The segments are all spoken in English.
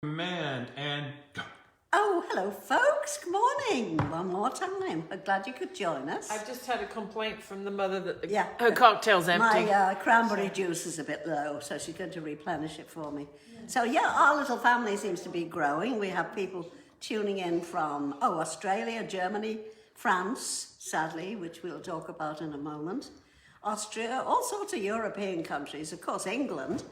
Command and go. Oh, hello folks, good morning. One more time. I'm glad you could join us. I've just had a complaint from the mother that Yeah. her cocktail's empty. My cranberry juice is a bit low, so she's going to replenish it for me. So yeah, our little family seems to be growing. We have people tuning in from, Australia, Germany, France, sadly, which we'll talk about in a moment, Austria, all sorts of European countries, of course England,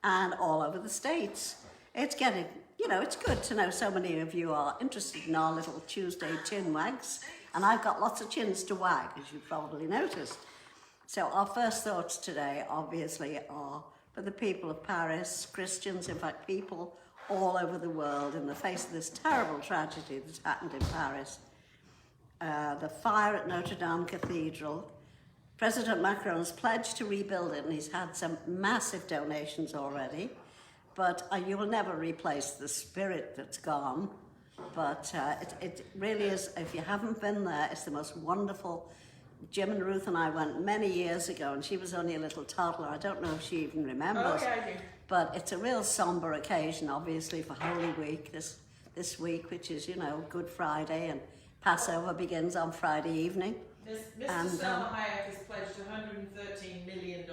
and all over the States. It's getting, it's good to know so many of you are interested in our little Tuesday chin wags. And I've got lots of chins to wag, as you've probably noticed. So our first thoughts today, obviously, are for the people of Paris, Christians, in fact, people all over the world in the face of this terrible tragedy that's happened in Paris. The fire at Notre Dame Cathedral. President Macron has pledged to rebuild it, and he's had some massive donations already. But you will never replace the spirit that's gone. But it really is, if you haven't been there, it's the most wonderful. Jim and Ruth and I went many years ago, and she was only a little toddler. I don't know if she even remembers. Oh, yeah, I do. But it's a real somber occasion, obviously, for Holy Week this week, which is, Good Friday, and Passover begins on Friday evening. Mr. Selma Hayek has pledged $113 million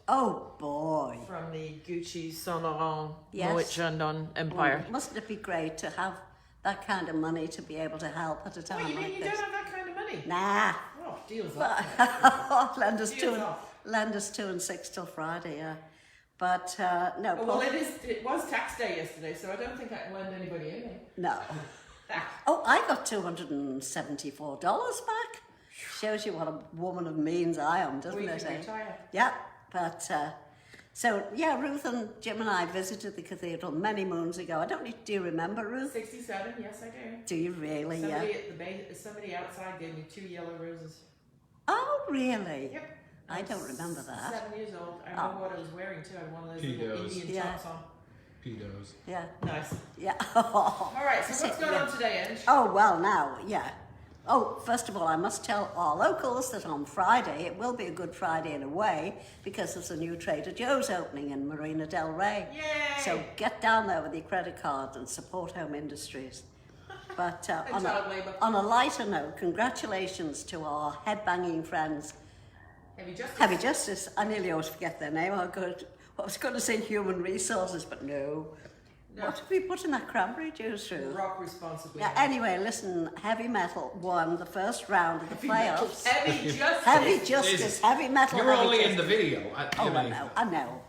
Oh boy! from the Gucci Saint Laurent Yes. Moet Chandon empire. Mustn't it be great to have that kind of money to be able to help at a time What, you mean like you this? don't have that kind of money? Nah. Oh, deals off. lend us Deals two off. lend us 2 and 6 till Friday, yeah. But no, Oh, Paul, well, it was tax day yesterday, so I don't think I can lend anybody anything. no. Oh, I got $274 back. Shows you what a woman of means I am, doesn't We it? can eh? retire. Yeah, but so yeah, Ruth and Jim and I visited the cathedral many moons ago. Do you remember, Ruth? 67, yes, I do. Do you really? Somebody Yeah. at the base, somebody outside gave me 2 yellow roses. Oh, really? Yep. I don't remember that. 7 years old. I remember what I was wearing too. I had one of those little Pedos. Indian Yeah. tops on. Pedos. Yeah, Nice. yeah. All right, so what's going Yeah. on today, Ange? Oh, well, now, yeah. Oh, first of all, I must tell our locals that on Friday, it will be a Good Friday in a way, because there's a new Trader Joe's opening in Marina Del Rey. Yay! So get down there with your credit card and support home industries. But And child labour. on a lighter note, congratulations to our headbanging friends, Heavy Justice. Heavy Justice. I nearly always forget their name. I was going to say Human Resources, but no. What did we put in that cranberry juice, through? Rock responsibly. Yeah, anyway, listen, Heavy Metal won the first round of the playoffs. Heavy Justice. Heavy Justice, Heavy Metal. You're Heavy only in Justice. the video. I know.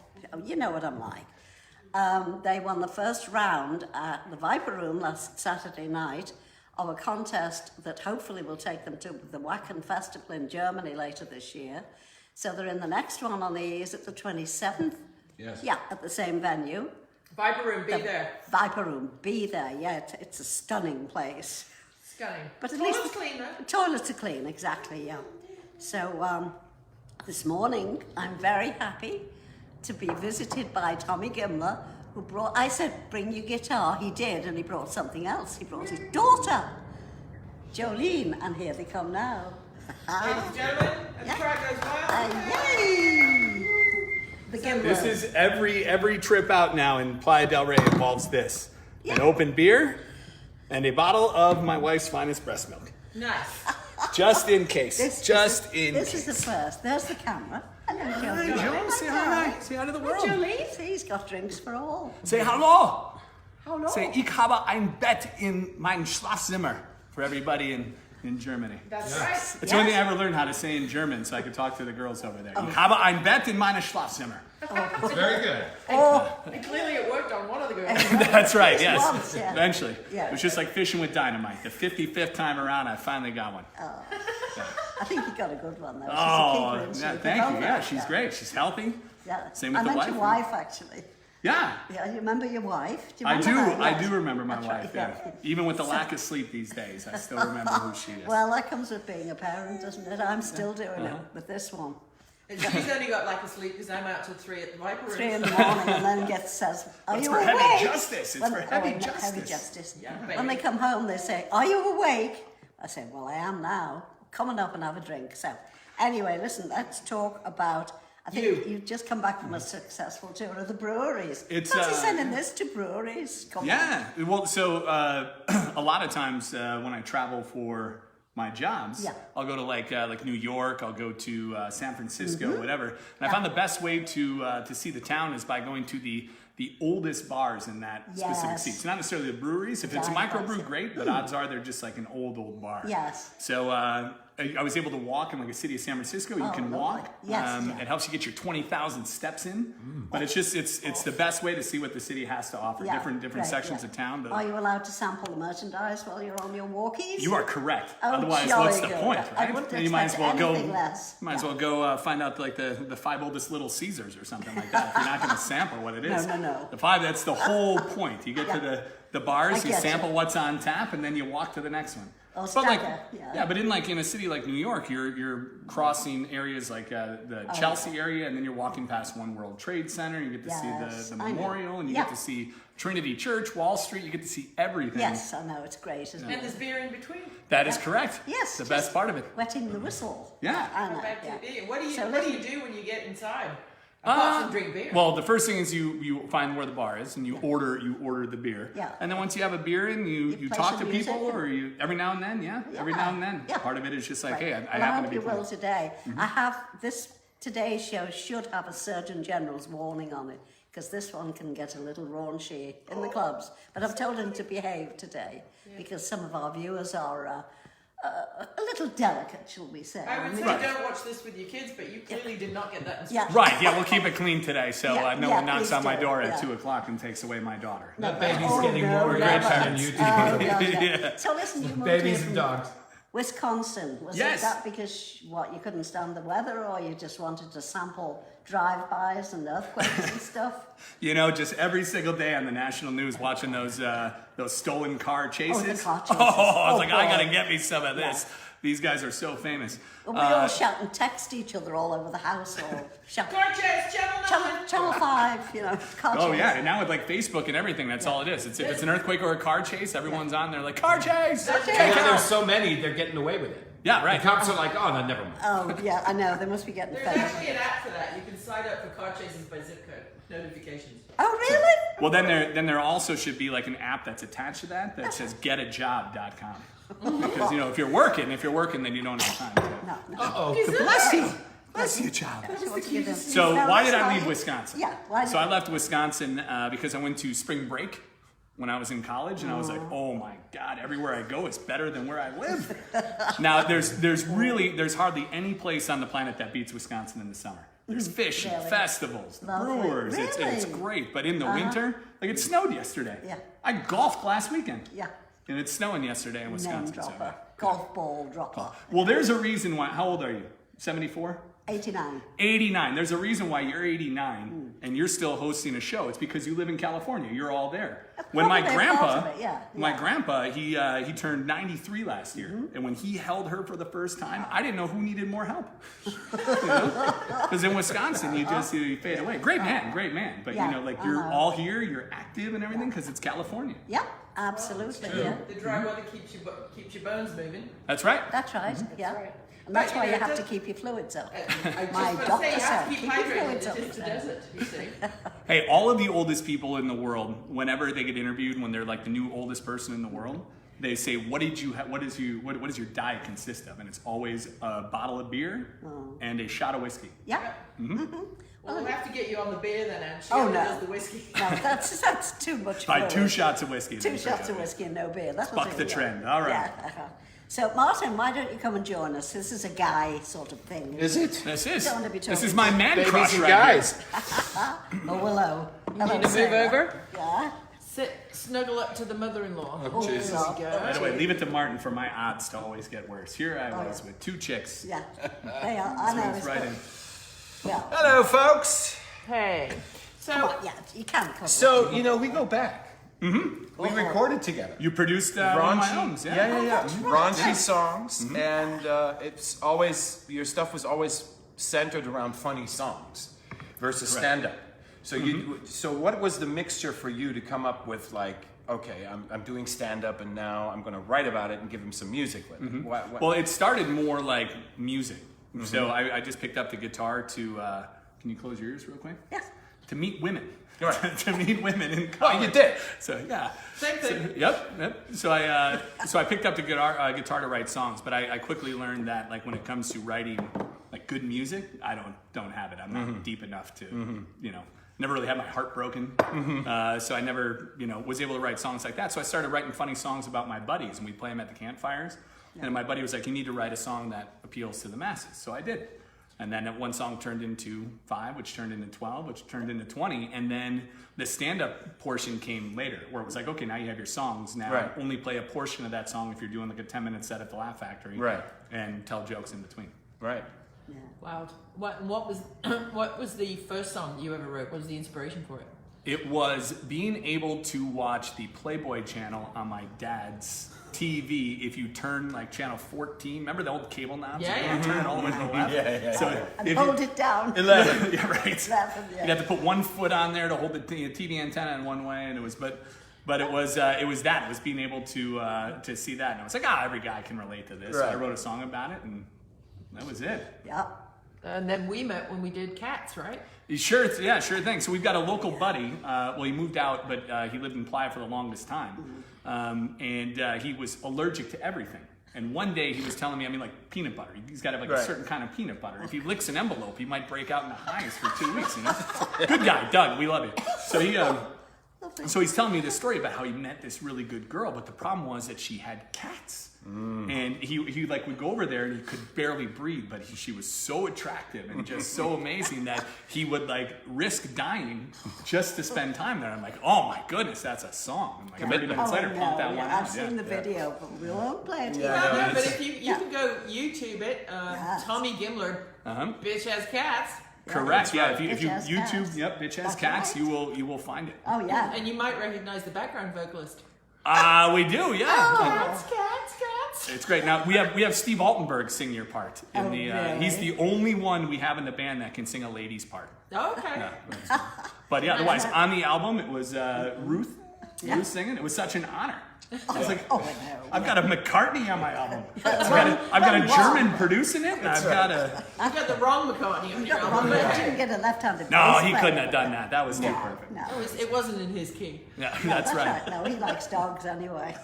You know what I'm like. They won the first round at the Viper Room last Saturday night of a contest that hopefully will take them to the Wacken Festival in Germany later this year. So they're in the next one on is it the 27th? Yes. Yeah, at the same venue. Viper Room, be there. Viper Room, be there. Yeah, it's a stunning place. Stunning. But at Toilets least clean, though. Toilets are clean, exactly, yeah. So this morning, I'm very happy to be visited by Tommy Gimler, who I said, bring your guitar. He did, and he brought something else. He brought his daughter, Jolene, and here they come now. Ladies and gentlemen, as the crowd goes wild. Yay! The Gimler. This is every trip out now in Playa del Rey involves this. An Yeah. open beer and a bottle of my wife's finest breast milk. Nice. Just in case. This is the first. There's the camera. Hello, Hi, Jolene. Joe. Say hi. Say hi to the world. Jolene, see, he's got drinks for all. Say hello. Hello. Say, ich habe ein Bett in mein Schlafzimmer for everybody in Germany. That's Yeah. right. That's the only thing I ever learned how to say in German, so I could talk to the girls over there. Ich habe ein Bett in meine Schlafzimmer. It's very good. And clearly it worked on one of the girls. That's right, Just yes. once, yeah. Eventually. Yeah. It was just like fishing with dynamite. The 55th time around, I finally got one. I think you got a good one, though. She's a Oh, keeper, isn't yeah, she? thank you. Both Yeah, of she's them. great. She's healthy. Yeah. Same with I the meant wife. your wife, actually. Yeah, Yeah, you remember your wife? Do you I remember do. her? I Yes. do remember my That's wife. right, Yeah. Even with the lack of sleep these days, I still remember who she is. Well, that comes with being a parent, doesn't it? I'm still doing it with this one. And she's only got lack of sleep because I'm out till 3 at the Viper Room. 3 in the morning, and then says, "Are It's you for awake?" heavy justice. It's for heavy Heavy justice. justice. Yeah, When they baby. come home, they say, "Are you awake?" I say, "Well, I am now. Come on up and have a drink." So, anyway, listen. Let's talk about I think you've just come back from a successful tour of the breweries. It's, Fancy sending this to breweries. Come on. Yeah. Well, so a lot of times when I travel for my jobs, I'll go to like New York, I'll go to San Francisco, whatever. And I found the best way to see the town is by going to the oldest bars in that specific seat. It's not necessarily the breweries. If it's a microbrew, great, but odds are they're just like an old bar. Yes. So I was able to walk in like a city of San Francisco. You can walk. Yes. It helps you get your 20,000 steps in. But it's just it's the best way to see what the city has to offer. Different sections of town. But are you allowed to sample the merchandise while you're on your walkies? you are correct. Oh, Otherwise, jolly what's the good. point, I right? wouldn't And you might as well expect go. anything less. Might as well go find out like the 5 oldest Little Caesars or something like that. If you're not going to sample what it is. No. The 5. That's the whole point. You get to the bars, you get sample you. what's on tap, and then you walk to the next one. Oh, But like, stagger, but in a city like New York, you're crossing areas like the Chelsea area, and then you're walking past One World Trade Center. You get to see the memorial, and you get to see Trinity Church, Wall Street. You get to see everything. Yes, I know, it's great, isn't And it? there's beer in between. That is correct. Yes. The best part of it. Wetting the whistle. Yeah. I know, Back to yeah. beer. What do So you do when you get inside? Apart from drink beer. Well, the first thing is you find where the bar is and you order the beer. Yeah. And then once you have a beer in, you play talk some to music people, and- or you every now and then, every now and then. Yeah. Part of it is just like, Right. hey, I Well, happen hope to be you will playing. today. I have today's show should have a Surgeon General's warning on it because this one can get a little raunchy in the clubs. But I've told him to behave today because some of our viewers are a little delicate, shall we say? I would say Right. don't watch this with your kids, but you clearly did not get that Yeah. instruction. Right, yeah, we'll keep it clean today, so no one knocks please on my do. door at Yeah. 2 o'clock and takes away my daughter. That baby's Oh, getting no, more no, great but- time on YouTube. Yeah. So listen, you moved Babies here and from dogs. Wisconsin. Was Yes. it that because you couldn't stand the weather, or you just wanted to sample drive-bys and earthquakes and stuff? You know, just every single day on the national news watching those stolen car chases. car chases. Oh, I was like, Oh, I boy. gotta get me some of this. These guys are so famous. Well, we all shout and text each other all over the house, or shout Car chase, channel 9. Channel 5, car Oh chase. yeah, and now with like Facebook and everything, that's all it is. If it's an earthquake or a car chase, everyone's on there like, car chase! Car chase. Take Yeah, it there's out. so many, they're getting away with it. Yeah, right. The cops are like, oh, no, never mind. Oh, yeah, I know, they must be getting There's fed. actually an app for that. You can sign up for car chases by zip code notifications. Oh, really? Well, then there also should be like an app that's attached to that says getajob.com. Because, if you're working, then you don't have time to. No. Uh-oh. Bless you. Bless you, child. So why did I leave Wisconsin? Yeah, why So I left Wisconsin because I went to spring break when I was in college, and I was like, oh my God, everywhere I go is better than where I live. Now, there's hardly any place on the planet that beats Wisconsin in the summer. There's fishing, Really? festivals, Lovely. brewers. It's Really? great. But in the winter, like it snowed yesterday. Yeah. I golfed last weekend. Yeah, And it's snowing yesterday in name Wisconsin. so- dropper. Golf ball dropper. Well, there's a reason why. How old are you? 74? 89. 89. There's a reason why you're 89 and you're still hosting a show. It's because you live in California. You're all there. When my Probably part grandpa, of it, yeah. my grandpa, he turned 93 last year, and when he held her for the first time, I didn't know who needed more help. Because in Wisconsin, you fade away. Great man. But Yeah, you're all here, you're active and everything because it's California. Yeah, absolutely. Yeah. The dry weather keeps your bones moving. That's right. That's right. Yeah. right. And that's But, why you you know, have to it keep your fluids up. I just My want to doctor say you have said, to keep keep your hydrated. fluids up, It's just the he said. desert, you see. Hey, all of the oldest people in the world, whenever they get interviewed, when they're like the new oldest person in the world, they say, "What does your diet consist of?" And it's always a bottle of beer and a shot of whiskey. Yeah. Well, we'll have to get you on the beer then, and she Oh, only no. does the whiskey. No, that's too much. By for 2 us. shots of whiskey. 2 shots of whiskey and no beer. That'll Buck do, the yeah. trend. All right. Yeah. So, Martin, why don't you come and join us? This is a guy sort of thing. Is it? This is Don't want to be this talking is my man Babies crush and right guys. Oh, hello. You need to move Sarah. over? Yeah. Sit, snuggle up to the mother-in-law. Oh, Jesus. God. Go. here. By the way, leave it to Martin for my odds to always get worse. Here I was yeah. with 2 chicks. Yeah. They are. I know. Moved It's right good. in. Yeah. Hello, folks. Hey. Come So, on, yeah, you can come. So, we go back. Mm-hmm. We recorded together. You produced one of my albums, yeah. Raunchy songs, and it's always, your stuff was always centered around funny songs versus stand-up. So so what was the mixture for you to come up with, like, okay, I'm doing stand-up and now I'm going to write about it and give him some music with it? What? Well, it started more like music. So I just picked up the guitar to Can you close your ears real quick? Yes. To meet women. Right. To meet women in college. Oh, you did. So yeah. Same thing. So, yep. So I picked up the guitar to write songs, but I quickly learned that like when it comes to writing like good music, I don't have it. I'm not deep enough to never really had my heart broken. So I never was able to write songs like that. So I started writing funny songs about my buddies, and we'd play them at the campfires. Yeah. And my buddy was like, "You need to write a song that appeals to the masses." So I did. And then one song turned into 5, which turned into 12, which turned into 20. And then the stand-up portion came later, where it was like, okay, now you have your songs. Now only play a portion of that song if you're doing like a 10-minute set at the Laugh Factory. Right. And tell jokes in between. Right. Yeah. Wow. What was the first song you ever wrote? What was the inspiration for it? It was being able to watch the Playboy channel on my dad's TV if you turn like channel 14. Remember the old cable knobs? Yeah. You turn it all the way to the left. Yeah. So And if hold you, it down. 11. yeah, right. 11, yeah. You'd have to put one foot on there to hold the TV antenna in one way, and it was but it was that. It was being able to see that, and I was like, every guy can relate to this. Right. So I wrote a song about it, and that was it. Yeah. And then we met when we did Cats, right? Sure thing. So we've got a local buddy. Well, he moved out, but he lived in Playa for the longest time, and he was allergic to everything. And one day he was telling me, like peanut butter. He's got to have like a certain kind of peanut butter. If he licks an envelope, he might break out in the hives for 2 weeks. Good guy, Doug. We love you. So so he's telling me this story about how he met this really good girl, but the problem was that she had cats. And he like would go over there and he could barely breathe, but she was so attractive and just so amazing that he would like risk dying just to spend time there. I'm like, oh my goodness, that's a song. And like 30 minutes later, pump that one out. I've seen the video, but we won't play it here. No, but if you can go YouTube it, Tommy Gimler, Bitch Has Cats. Correct. Yeah. If you Bitch Has YouTube, Cats. Bitch Has That's Cats, right. you will find it. Oh yeah. And you might recognize the background vocalist. We do. Yeah. Cats. It's great. Now we have Steve Altenberg sing your part in Really? He's the only one we have in the band that can sing a lady's part. Okay. But yeah, otherwise on the album it was Ruth singing. It was such an honor. I was like, I've got a McCartney on my album. I've got a German producing it. And I've got a. You got the wrong McCartney on your album. You didn't get a left-handed No, bass he player. couldn't have done that. That was too perfect. No. It wasn't in his key. Yeah, that's right. No, he likes dogs anyway.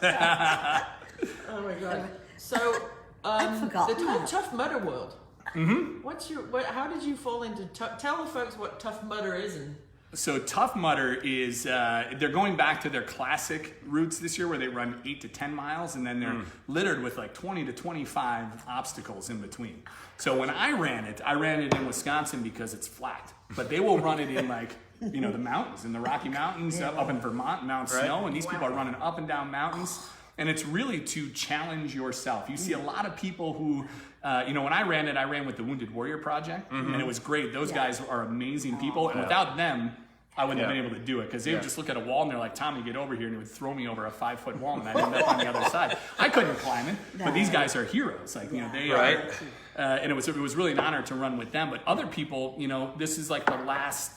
Oh my god. So, I'd forgotten the that. Tough Mudder world. How did you fall into tell the folks what Tough Mudder is and So Tough Mudder is, they're going back to their classic routes this year where they run 8 to 10 miles and then they're littered with like 20 to 25 obstacles in between. So when I ran it in Wisconsin because it's flat, but they will run it in like, the mountains, in the Rocky Mountains, up in Vermont, Mount Snow, and these people are running up and down mountains. And it's really to challenge yourself. You see a lot of people who, when I ran with the Wounded Warrior Project, and it was great. Those guys are amazing people, and without them, I wouldn't have been able to do it because they would just look at a wall and they're like, "Tommy, get over here," and it would throw me over a 5-foot wall, and I'd end up on the other side. I couldn't climb it, but these guys are heroes. Like they are, and it was really an honor to run with them. But other people, this is like the last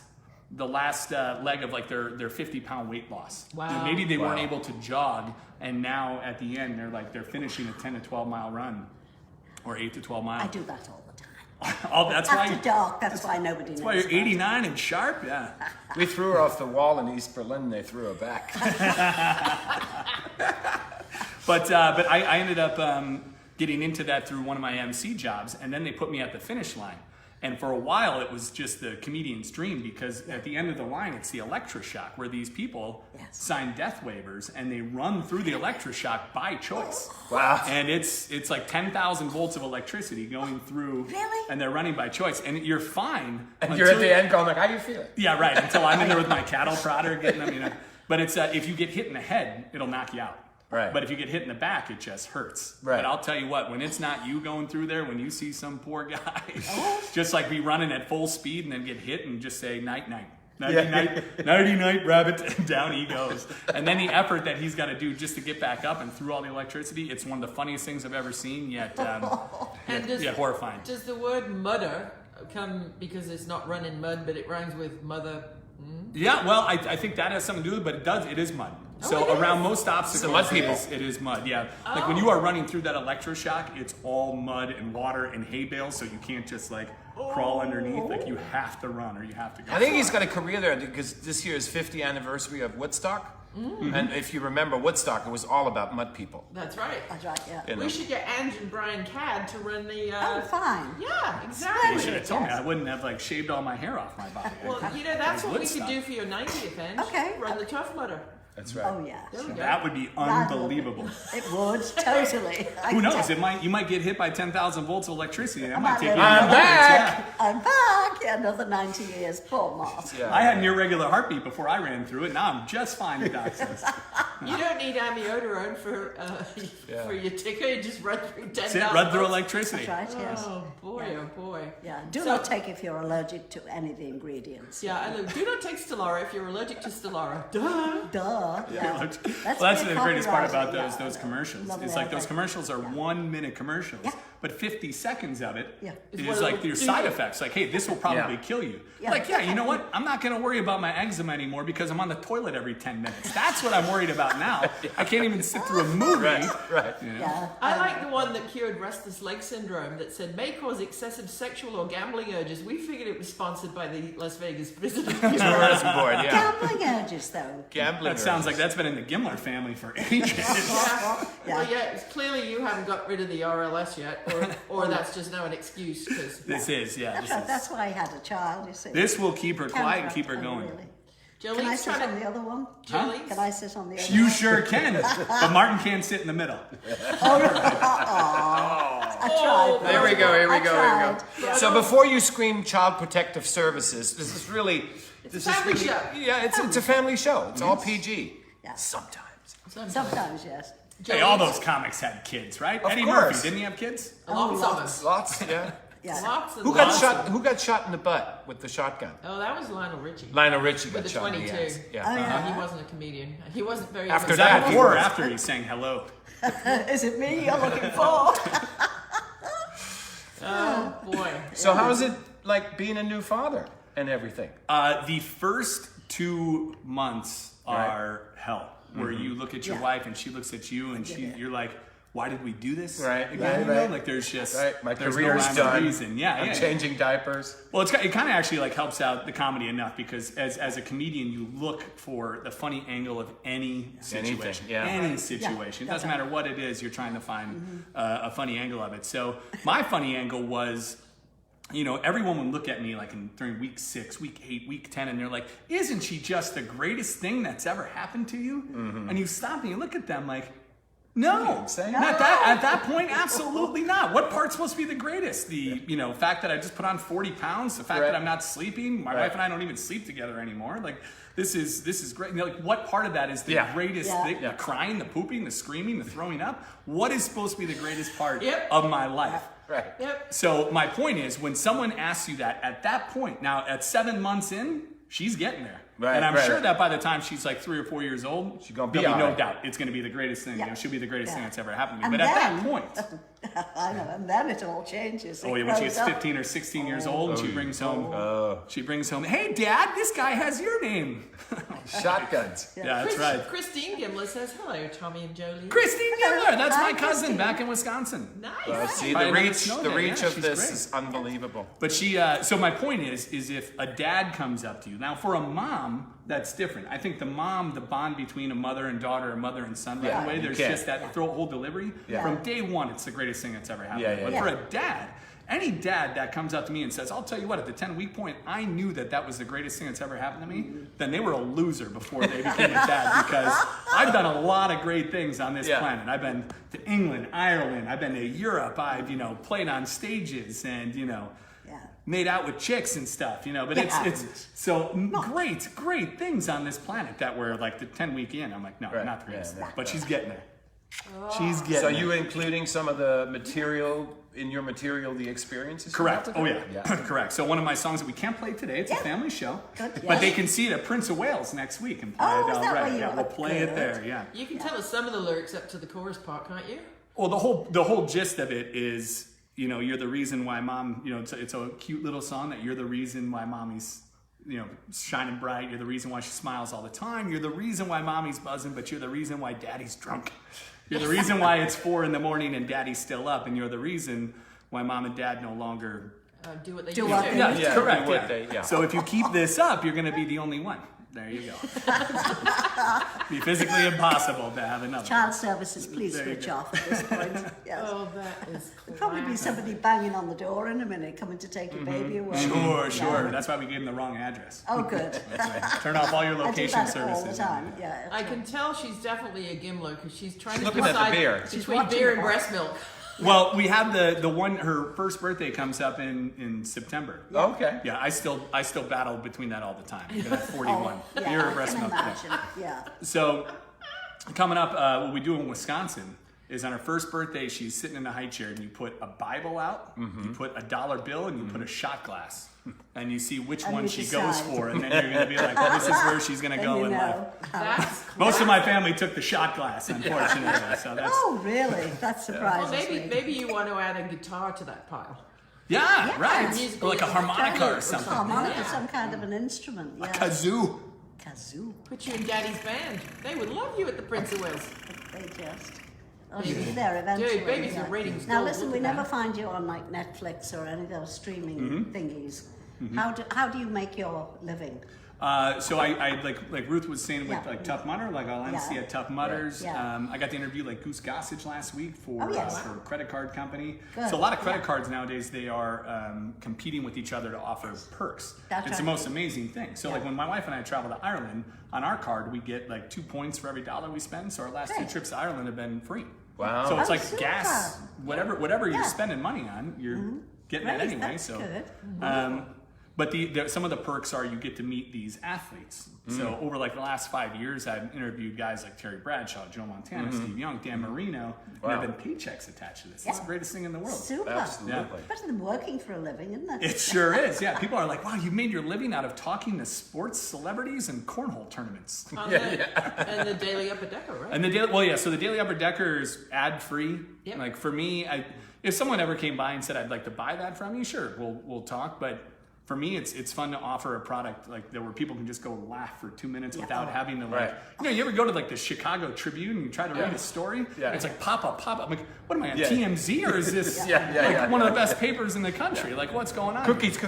leg of like their 50-pound weight loss. Wow. Maybe they weren't able to jog, and now at the end they're finishing a 10 to 12 mile run, or 8 to 12 miles. I do that all the time. That's why. After dark, that's why nobody knows. That's why you're about it. 89 and sharp. Yeah. We threw her off the wall in East Berlin and they threw her back. But I ended up getting into that through one of my MC jobs, and then they put me at the finish line. And for a while, it was just the comedian's dream because at the end of the line, it's the electroshock where these people sign death waivers and they run through the electroshock by choice. Wow. And it's like 10,000 volts of electricity going through. Really? And they're running by choice. And you're fine. And you're at the end going like, how do you feel? Yeah, right. Until I'm in there with my cattle prodder getting them, But it's if you get hit in the head, it'll knock you out. Right. But if you get hit in the back, it just hurts. Right. But I'll tell you what, when it's not you going through there, when you see some poor guy just like be running at full speed and then get hit and just say night night. Nighty night, rabbit, down he goes. And then the effort that he's got to do just to get back up and through all the electricity, it's one of the funniest things I've ever seen, yet horrifying. Does the word mudder come because it's not run in mud, but it rhymes with mother? Yeah, well, I think that has something to do with it, but it is mud. So around most obstacles, mud people. it is mud. Yeah, like when you are running through that electroshock, it's all mud and water and hay bales, so you can't just like crawl underneath. Like you have to run or you have to go. I think he's got a career there because this year is 50th anniversary of Woodstock. And if you remember Woodstock, it was all about mud people. That's right. That's right, yeah. You know. We should get Ange and Brian Cadd to run the. Oh, fine. Yeah, You exactly. should have told me. I wouldn't have like shaved all my hair off my body. Well, that's what we could Woodstock. do for your 90th, Ange. Okay. Run the Tough Mudder. That's right. Oh, yeah. There we go. That would be unbelievable. It would, totally. Who knows? You might get hit by 10,000 volts of electricity. That might might take you. live. I'm back! I'm back. Yeah, another 90 years. Poor Mark. Yeah. I had an irregular heartbeat before I ran through it. Now I'm just fine, the doc says. You don't need amiodarone for your ticker. You just run through 10,000. That's it, run through electricity. That's right, yes. Oh boy, oh boy. Yeah, do So- not take if you're allergic to any of the ingredients. Yeah, I know. Do not take Stellara if you're allergic to Stellara. Duh. Duh. Yeah. That's be the greatest part about copyrighted, those yeah. commercials. Lovely It's like those idea. commercials are 1 minute commercials, Yeah. but 50 seconds of it Yeah. Is is what like it'll your do. side effects. Like, hey, this will probably Yeah. kill you. Yeah. Like, yeah, you know what? I'm not going to worry about my eczema anymore because I'm on the toilet every 10 minutes. That's what I'm worried about now. I can't even sit through a movie. Right. You know? Yeah. I like the one that cured restless leg syndrome that said may cause excessive sexual or gambling urges. We figured it was sponsored by the Las Vegas Visitors Bureau. Tourism board, yeah. Gambling urges, though. Gambling. That sounds like that's been in the Gimler family for ages. Yeah. Yeah. Well, yeah, it's clearly you haven't got rid of the RLS yet, or that's just now an excuse. Cause This is, yeah. That's This right. is. That's why I had a child, you see. This will keep her quiet and keep her Can't- oh, going. really. Can I Jolene's sit on trying the to. other one? Jolene's. Can I sit on the other You one? sure can, but Martin can't sit in the middle. I tried. There we go, here we I go, here we tried. go. Yeah. So before you scream Child Protective Services, this is really... It's this a family is really, show. Yeah, it's a family show. It's all PG. Yeah. Sometimes. Sometimes, yes. Hey, all those comics had kids, right? Of Eddie course. Murphy, didn't he have kids? Lots of us. Lots, yeah. Yeah. Lots and Who got lots. shot? Who got shot in the butt with the shotgun? Oh, that was Lionel Richie. Lionel Richie got With the shot in the 22. ass. Yeah. Oh, yeah. He wasn't a comedian. He wasn't very. After Was that that, before or he was- after he sang hello? Is it me you're looking for? Oh boy. So how's it like being a new father and everything? The first 2 months are hell, where you look at your Yeah. wife and she looks at you and you're like, why did we do this Right, again? right, You know? right. Like there's just Right, my there's career's no rhyme or done. reason. Yeah, I'm yeah. changing diapers. Well, it kind of actually like helps out the comedy enough because as a comedian, you look for the funny angle of any situation. Anything, yeah. Any situation. Yeah, Doesn't matter what it is, you're trying to find a funny angle of it. So my funny angle was, you know, everyone would look at me like during week 6, week 8, week 10, and they're like, isn't she just the greatest thing that's ever happened to you? And you stop and you look at them like, no, saying? not that. At that point, absolutely not. What part's supposed to be the greatest? The fact that I just put on 40 pounds, the fact Right. that I'm not sleeping, my Right. wife and I don't even sleep together anymore. Like this is great. You know, like what part of that is the Yeah. greatest Yeah. thing? Yeah. The crying, the pooping, the screaming, the throwing up. What is supposed to be the greatest part Yep. of my life? Right. Yep. So my point is, when someone asks you that at that point, now at 7 months in, she's getting there. Right, and I'm right. sure that by the time she's like 3 or 4 years old, She's gonna be there'll be no alright. doubt it's going to be the greatest thing. Yeah. You know, she'll be the greatest thing Yeah. that's ever happened to me. And But at that then- point, I know, and then it all changes. oh yeah, when she gets 15 or 16 years old, and she brings home, hey Dad, this guy has your name. Shotguns. Yeah, that's right. Christine Gimler says hello, Tommy and Jolie. Christine Gimler, that's my Hi, cousin Christine. back in Wisconsin. Nice. See, Probably the never reach, snowed the there. reach Yeah, of she's this great. is unbelievable. But she, so my point is if a dad comes up to you, now for a mom, that's different. I think the bond between a mother and daughter, a mother and son right Yeah, away, you there's can't. just that whole delivery. Yeah. From day one, it's the greatest thing that's ever happened. Yeah, yeah, But yeah. for a dad, any dad that comes up to me and says, I'll tell you what, at the 10-week point, I knew that was the greatest thing that's ever happened to me, then they were a loser before they became a dad because I've done a lot of great things on this Yeah. planet. I've been to England, Ireland, I've been to Europe, I've, played on stages and, Yeah. made out with chicks and stuff, but Yeah. it's so great things on this planet that were like the 10-week in. I'm like, no, Right. not the greatest. Yeah, But she's getting there. She's getting So there. you including some of the material in your material, the experiences? you Correct. have Oh with yeah. her? Correct. So one of my songs that we can't play today, it's a Yeah. family show. Good, But yes. they can see it at Prince of Wales next week and play Oh, it is that right. where you Yeah, are? we'll play it Good. there, yeah. You can tell us some of the lyrics up to the chorus part, can't you? Well, the whole gist of it is, you're the reason why mom, it's a cute little song that you're the reason why mommy's shining bright. You're the reason why she smiles all the time. You're the reason why mommy's buzzing, but you're the reason why daddy's drunk. You're the reason why it's 4 a.m. and daddy's still up, and you're the reason why mom and dad no longer do what they Do used what to. they Yeah, correct. do what Yeah. they- yeah. So if you keep this up, you're going to be the only one. There you go. Be physically impossible to have another. Child services, please There you switch go. off at this point. Yes. Oh, that is Probably be somebody banging on the door in a minute, coming to take your baby away. Sure. That's why we gave them the wrong address. Oh, good. Turn off all your I do location that all the services. time. Yeah. I can tell she's definitely a Gimler because she's trying to looking at the decide beer. She's between watching beer the and bar. breast milk. Well, we have the one. Her first birthday comes up in September. Okay. Yeah, I still battle between that all the time. Even at 41, Oh, yeah, beer or I breast can milk. imagine. Yeah. So, coming up, what we do in Wisconsin is on her first birthday, she's sitting in a high chair, and you put a Bible out, you put a dollar bill, and you put a shot glass, and you see which And one you she decide. goes for, and then you're going to be like, well, this is where she's going to Then go you in life. know. That's Most of my family took the shot glass, unfortunately. So that's Oh, really? That surprises well, me. maybe you want to add a guitar to that pile. yeah, right. musical Or like a harmonica or or something. Harmonica, Yeah. some kind of an instrument. Yeah. Kazoo. Kazoo. Put you in Daddy's band. They would love you at the Prince of Wales. They just. Oh, she'll be there eventually. Dude, babies are ratings Now gold, listen, look we at never that. find you on like Netflix or any of those streaming Mm-hmm. thingies. How do you make your living? So I like Ruth was saying with Yeah. like Tough Mudder, like I'll MC Yeah. at Tough Mudders. Yeah. I got to interview like Goose Gossage last week for Oh, yes. for a credit card company. Good. So a lot of credit Yeah. cards nowadays they are competing with each other to offer perks. That's it's the right. most amazing thing. So like Yeah. when my wife and I travel to Ireland, on our card we get like 2 points for every dollar we spend. So our last two Great. trips to Ireland have been free. Wow. So it's Oh, like super. gas, whatever Yeah. you're spending money on, you're getting that Great, anyway. that's So. good. But some of the perks are you get to meet these athletes. So over like the last 5 years, I've interviewed guys like Terry Bradshaw, Joe Montana, Steve Young, Dan Marino, and Wow. there have been paychecks attached to this. It's the greatest thing in the world. Super. Absolutely. Better than working for a living, isn't it? It sure is. Yeah, people are like, "Wow, you made your living out of talking to sports celebrities and cornhole tournaments." And the Daily Upper Decker, right? And the daily, so the Daily Upper Decker is ad free. Yep. Like for me, if someone ever came by and said I'd like to buy that from you, sure, we'll talk. But for me, it's fun to offer a product like that where people can just go laugh for 2 minutes without having to like. Right. You ever go to like the Chicago Tribune and you try to read a story? Yeah. It's like pop up. I'm like, what am I on Yeah. TMZ or is this one of the best papers in the country? Like, what's going on? Cookies.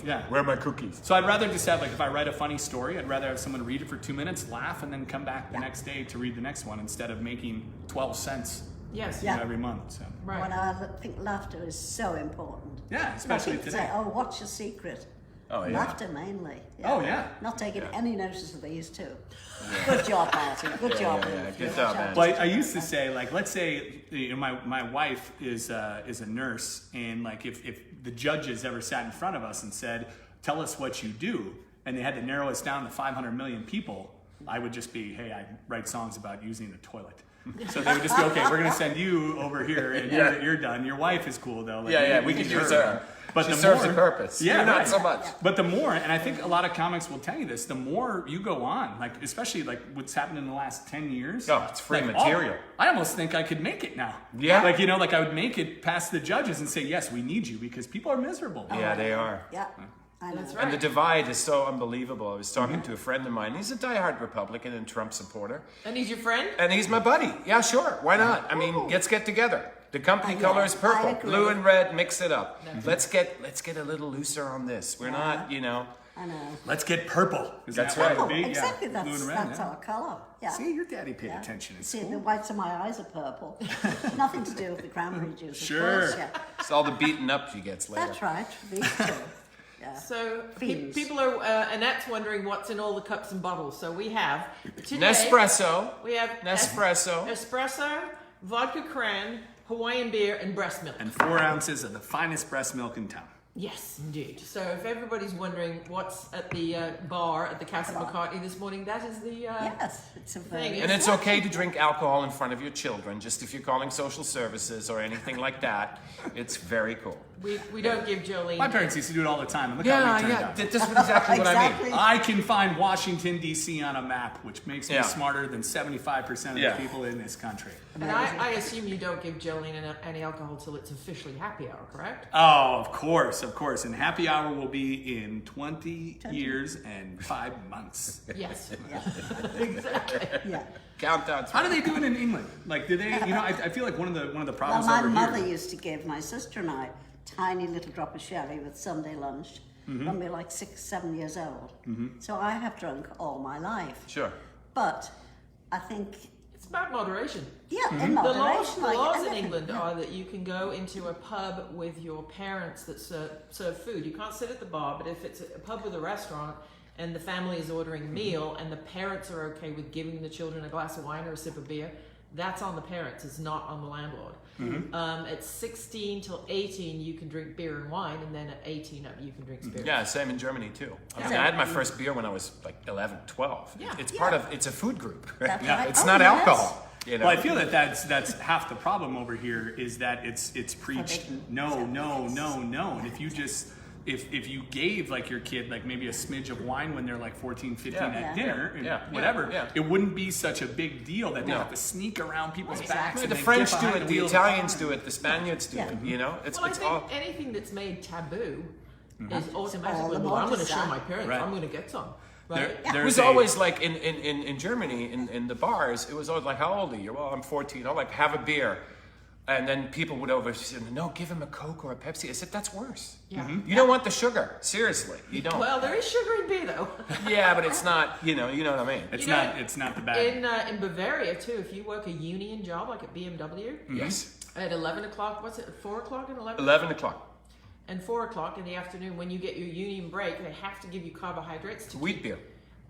Yeah. Where are my cookies? So I'd rather just have like if I write a funny story, I'd rather have someone read it for 2 minutes, laugh, and then come back the next day to read the next one instead of making 12 cents Yes. Yeah. every month. So Right. When I think laughter is so important. yeah, especially People today. say, "Oh, what's your secret?" Oh, yeah. Laughter mainly. Oh, yeah. Not taking any notice of these two. Good job, Martin. Good job. yeah. Ruth. Good job, man. Well, I used to say, like, let's say my wife is a nurse, and like if the judges ever sat in front of us and said, "Tell us what you do," and they had to narrow us down to 500 million people, I would just be, "Hey, I write songs about using the toilet." So they would just be, "Okay, we're gonna send you over here, and you're done. Your wife is cool though. Like, We can use her. But She the serves more- a purpose. Yeah, You're not right. so much. But the more, and I think a lot of comics will tell you this, the more you go on, like especially like what's happened in the last 10 years. Oh, it's free like, material. I almost think I could make it now. Yeah. Like, like I would make it past the judges and say, yes, we need you because people are miserable. Yeah, they are. Yeah, I know. That's right. And the divide is so unbelievable. I was talking to a friend of mine. He's a diehard Republican and Trump supporter. And he's your friend? And he's my buddy. Yeah, sure. Why not? I mean, let's get together. The company color is I purple. agree. Blue and red, mix it up. Let's get a little looser on this. We're not, I know. Let's get purple. Is That's that what right. it would be? Oh, exactly. Yeah. Blue That's and red, yeah. our colour. Yeah. See, your daddy paid Yeah. attention in See, school. the whites of my eyes are purple. Nothing to do with the cranberry juice. Sure. Of course, yeah. It's all the beaten up she gets later. That's right. These two. Yeah. So Fiends. people are, Annette's wondering what's in all the cups and bottles. So we have today, Nespresso. We have Nespresso. espresso, vodka cran, Hawaiian beer, and breast milk. And 4 ounces of the finest breast milk in town. Yes, indeed. So if everybody's wondering what's at the bar at the Castle McCartney this morning, that is the Yes, it's a very. thing. And it's okay to drink alcohol in front of your children, just if you're calling social services or anything like that. It's very cool. we don't give Jolene. My parents used to do it all the time, and look how we turned out. That's exactly what I mean. Exactly. I can find Washington, D.C. on a map, which makes me Yeah. smarter than 75% of Yeah. the people in this country. And I assume you don't give Jolene any alcohol till it's officially happy hour, correct? Oh, of course. of course. And happy hour will be in 20 years and 5 months. Yes. Yeah. Exactly. Yeah. Countdown. How do they do it in England? Like, do they? You know, I feel like one of the Well, problems my over mother here. used to give my sister and I tiny little drop of sherry with Sunday lunch when we were like 6, 7 years old. So I have drunk all my life. Sure. But I think, It's about moderation. yeah, in The moderation. laws like in everything, England yeah. are that you can go into a pub with your parents that serve food. You can't sit at the bar, but if it's a pub with a restaurant and the family is ordering a meal and the parents are okay with giving the children a glass of wine or a sip of beer, that's on the parents, it's not on the landlord. At 16 till 18, you can drink beer and wine, and then at 18 up, you can drink spirits. Yeah, same in Germany too. I mean, Yeah. I had my first beer when I was like 11, 12. Yeah. It's part of, it's a food group. That's Yeah. right. It's Oh, not yes. alcohol. You know? Well, I feel that that's half the problem over here is that it's preached Forbidden. no, and if you gave like your kid like maybe a smidge of wine when they're like 14, 15 Yeah. at Yeah. dinner and Yeah. whatever, Yeah. it wouldn't be such a big deal that they No. have to sneak around people's Exactly. backs. the and they French get do behind it, the wheel of Italians car. do it, the Spaniards do Yeah. it. You know, Well, I it's think all. anything that's made taboo is all automatically, the well, more I'm going to show desire. my parents, Right. I'm going to get some. Right? It was always like in Germany, in the bars, it was always like, how old are you? Well, I'm 14. I'll like have a beer. And then people would over say, no, give him a Coke or a Pepsi. I said, that's worse. Yeah. You don't want the sugar. Seriously, you don't. Well, there is sugar in beer, though. Yeah, but it's not, you know what I mean. It's You know, not the bad. In Bavaria, too, if you work a union job, like at BMW, Yes. at 11 o'clock, what's it, 4 o'clock and 11? 11 o'clock. And 4 o'clock in the afternoon, when you get your union break, they have to give you carbohydrates to Wheat beer.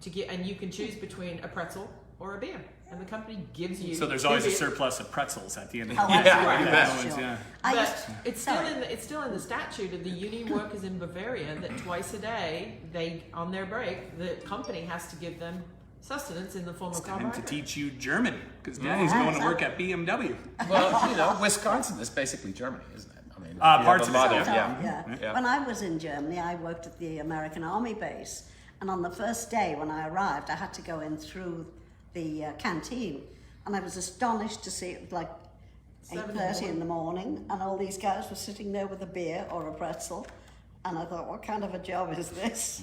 get, and you can choose between a pretzel or a beer. And the company gives you. So there's two always a beers. surplus of pretzels at the end of Oh, the I'm day. Yeah, sure. you Yeah, bet. No one's- sure. yeah. I But used, it's still in the statute of the union workers in Bavaria that twice a day they on their break the company has to give them sustenance in the form of Time to carbohydrates. teach you German because Daddy's going to work at BMW. Well, you know, Wisconsin is basically Germany, isn't it? I mean, you parts have of a it, lot So, yeah. yeah. When I was in Germany, I worked at the American Army base, and on the first day when I arrived, I had to go in through the canteen, and I was astonished to see it was like 8:30 in the morning, and all these guys were sitting there with a beer or a pretzel, and I thought, what kind of a job is this?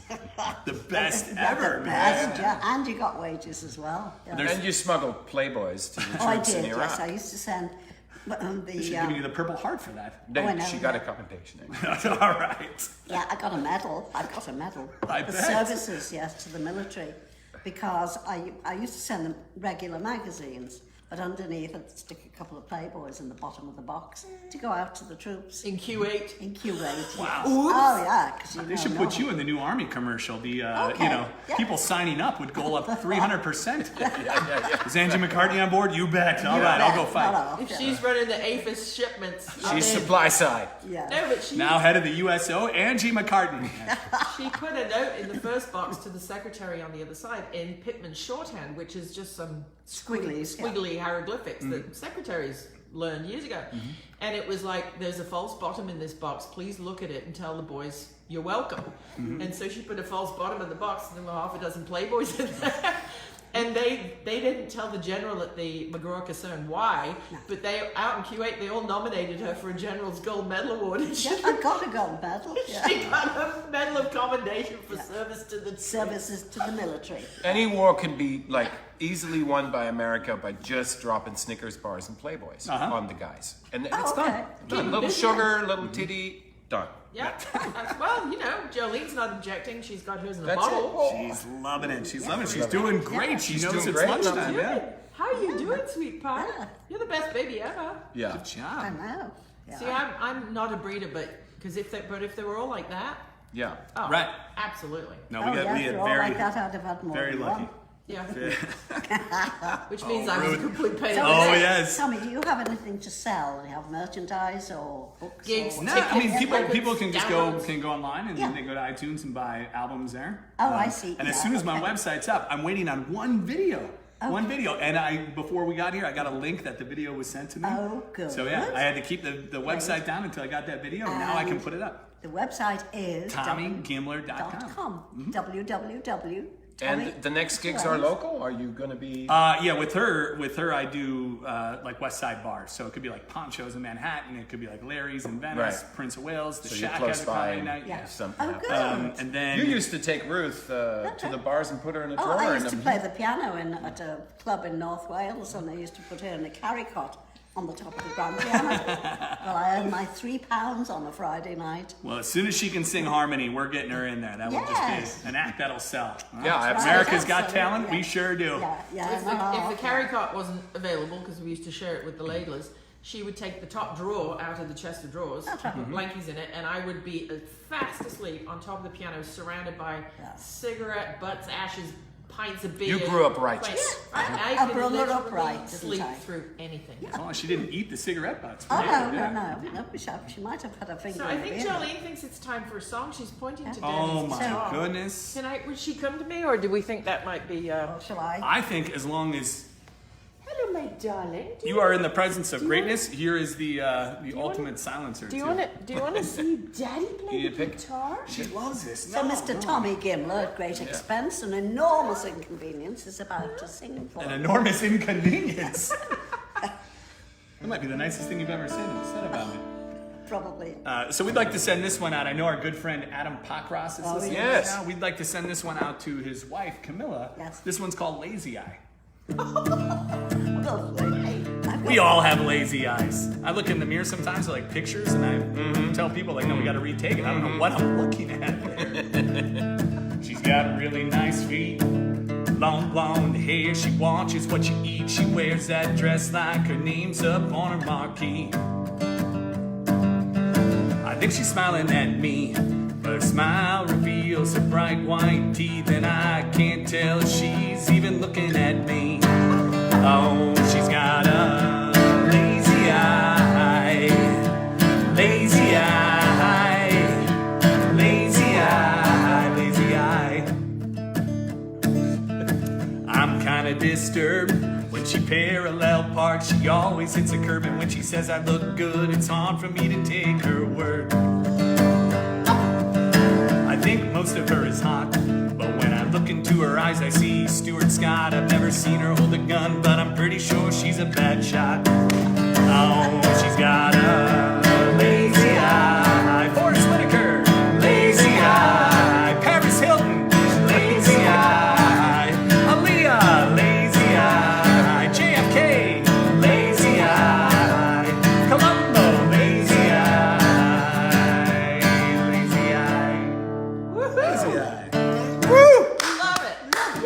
The best Yeah, ever, the man. best, yeah. And you got wages as well. Yeah. There's- And you smuggled Playboys to the Oh, I troops in did. Iraq. Yes, I used to send They should the. give you the Purple Heart for that. Then Oh, I know, she got yeah. a commendation. All right. Yeah, I got a medal. I got a medal. I The bet. services, yes, to the military, because I used to send them regular magazines, but underneath I'd stick a couple of Playboys in the bottom of the box to go out to the troops In Q8. in Kuwait. Wow. Yes. Oh yeah, because you They know, should put you in the new Army commercial. The Okay, yeah. people signing up would go up 300%. Is Angie McCartney on board? You bet. All right, I'll go fight. If she's running the APHIS shipments, She's up in- supply side. Yeah. No, but she Now head of the USO, Angie McCartney. She put a note in the first box to the secretary on the other side in Pittman's shorthand, which is just some Squigglies, yeah. squiggly hieroglyphics that secretaries learned years ago. And it was like, there's a false bottom in this box. Please look at it and tell the boys you're welcome. And so she put a false bottom in the box, and there were half a dozen Playboys in there. And they didn't tell the general at the McGraw Caserne why, but they out in Kuwait they all nominated her for a General's Gold Medal Award, and she, Yeah, I got a gold medal. Yeah. she got a Medal of Commendation for service to the Services to the military. Any war can be like easily won by America by just dropping Snickers bars and Playboys on the guys, and it's okay. done. Done. Little sugar, little titty, done. Yeah. Well, you know, Jolene's not objecting. She's got hers in a That's bottle. She's loving it. She's loving it. She's doing great. She knows doing it's great. lunchtime. Good. Yeah. How are you doing, sweet pie? Yeah. You're the best baby ever. Yeah. Good I job. know. Yeah. See, I'm not a breeder, but if they were all like that, Yeah. oh, Right. absolutely. No, Oh, we yes, had they're all very, like that. I'd have had more very than lucky. one. Yeah. Which means I was a Ruth. complete pain in the Oh, neck. yes. Tommy, do you have anything to sell? Do you have merchandise or books? Gigs. Or... No, I mean Tickets, people can just go downloads. online and Yeah. they go to iTunes and buy albums there. Oh, I see. And as Yeah, soon as my okay. website's up, I'm waiting on one video. One video, and before we got here, I got a link that the video was sent to me. Oh, good. So yeah, I had to keep the website down until I got that video, and now I can put it up. The website is TommyGimler.com. www.tommygimler.com. Tommy? And the next gigs are local? Are you going to be... Yeah, with her, I do like West Side bars. So it could be like Ponchos in Manhattan. It could be like Larry's in Venice, Right. Prince of Wales, the So you're Shack close has a by comedy and night. Yeah. if something Oh, happens. good. And then You used to take Ruth to the bars and put her in a drawer. Oh, I used and to play the piano at a club in North Wales, and I used to put her in a carry cot on the top of the grand piano. Well, I earned my £3 on a Friday night. well, as soon as she can sing harmony, we're getting her in there. That will Yes. just be an act that'll sell. Yeah, Right, America's Got absolutely, Talent. yeah. We sure do. Yeah, If the carry cot wasn't available, because we used to share it with the ladlers, she would take the top drawer out of the chest of drawers, That's right. put blankies in it, and I would be fast asleep on top of the piano, surrounded by cigarette butts, ashes, pints of beer. You grew up righteous. I I could brought her up literally right, didn't sleep I? through anything. As long as she didn't eat the cigarette butts. Oh, Yeah. no, she might have had a finger So I in think the beer. Jolene thinks it's time for a song. She's pointing to Daddy's Oh my guitar. goodness. Tonight, would she come to me, or do we think that might be? Oh, shall I? I think as long as Hello, my darling. you are in the presence of greatness, here is the ultimate silencer. Do you too. want to see Daddy play You the pick- guitar? She loves this. So Mr. Tommy Gimler, at great expense and enormous inconvenience, is about to sing for An me. enormous inconvenience. That might be the nicest thing you've ever said about me. Probably. So we'd like to send this one out. I know our good friend Adam Pockross is listening yes. right now. We'd like to send this one out to his wife, Camilla. Yes. This one's called Lazy Eye. Lovely. We all have lazy eyes. I look in the mirror sometimes at like pictures and I tell people like, no, we gotta retake it. I don't know what I'm looking at there. She's got really nice feet, long blonde hair. She watches what you eat. She wears that dress like her name's up on her marquee. I think she's smiling at me, but her smile reveals her bright white teeth, and I can't tell if she's even looking at me. Oh, she's got a lazy eye, lazy eye, lazy eye, lazy eye. I'm kinda disturbed when she parallel parks. She always hits a curb, and when she says I look good, it's hard for me to take her word. I think most of her is hot, but when I look into her eyes, I see Stuart Scott. I've never seen her hold a gun, but I'm pretty sure she's a bad shot. Oh, she's got a lazy eye. Forrest Whitaker, lazy eye. Paris Hilton, lazy eye. Aaliyah, lazy eye. JFK, lazy eye. Columbo, lazy eye. Lazy eye. Lazy eye. Woo! Love it.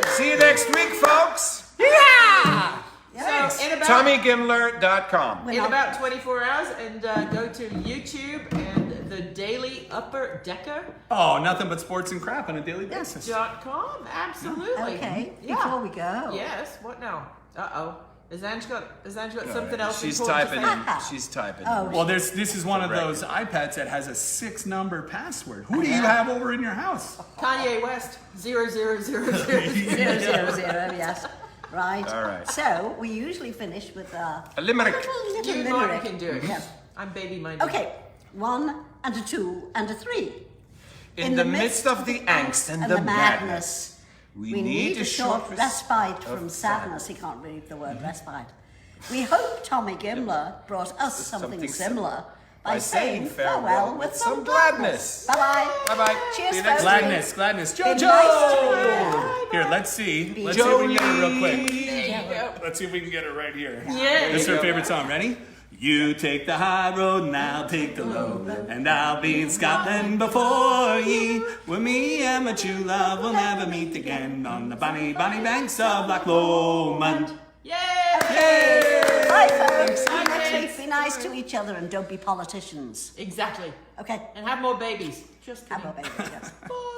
See you next week, folks. Yeah! So in about TommyGimler.com. in about 24 hours, and go to YouTube and the Daily Upper Decker. Oh, nothing but sports and crap on a daily basis. .com. Absolutely. Okay, Yeah. before we go. Yes. What now? Uh-oh. Has Ange got something else? She's important to typing. say? She's typing. Oh, Well, this is one of Right. those iPads that has a 6-number password. Who do you have over in your house? Kanye West 0000. 000, yes. Right. All right. So we usually finish with A limerick. little You limerick. Martin can do it. Yes. I'm baby-minded. Okay. 1 and a 2 and a 3. In the midst of the angst and the madness, we need a short respite from sadness. He can't read the word respite. We hope Tommy Gimler brought us something similar by saying farewell with some gladness. Bye-bye. Bye-bye. Cheers, See you next folks. Gladness. Been Jojo! nice to Here, let's see. Let's see if we can get it real quick. There you go. Let's see if we can get it right here. Yeah. This is her favorite song. Ready? You take the high road and I'll take the low, and I'll be in Scotland before ye. With me and my true love will never meet again on the bonny, bonny banks of Loch Lomond. Yay! Bye, folks. Bye, Next kids. week, be nice to each other and don't be politicians. Exactly. Okay. And have more babies. Just Have kidding. a baby. Yes. Bye.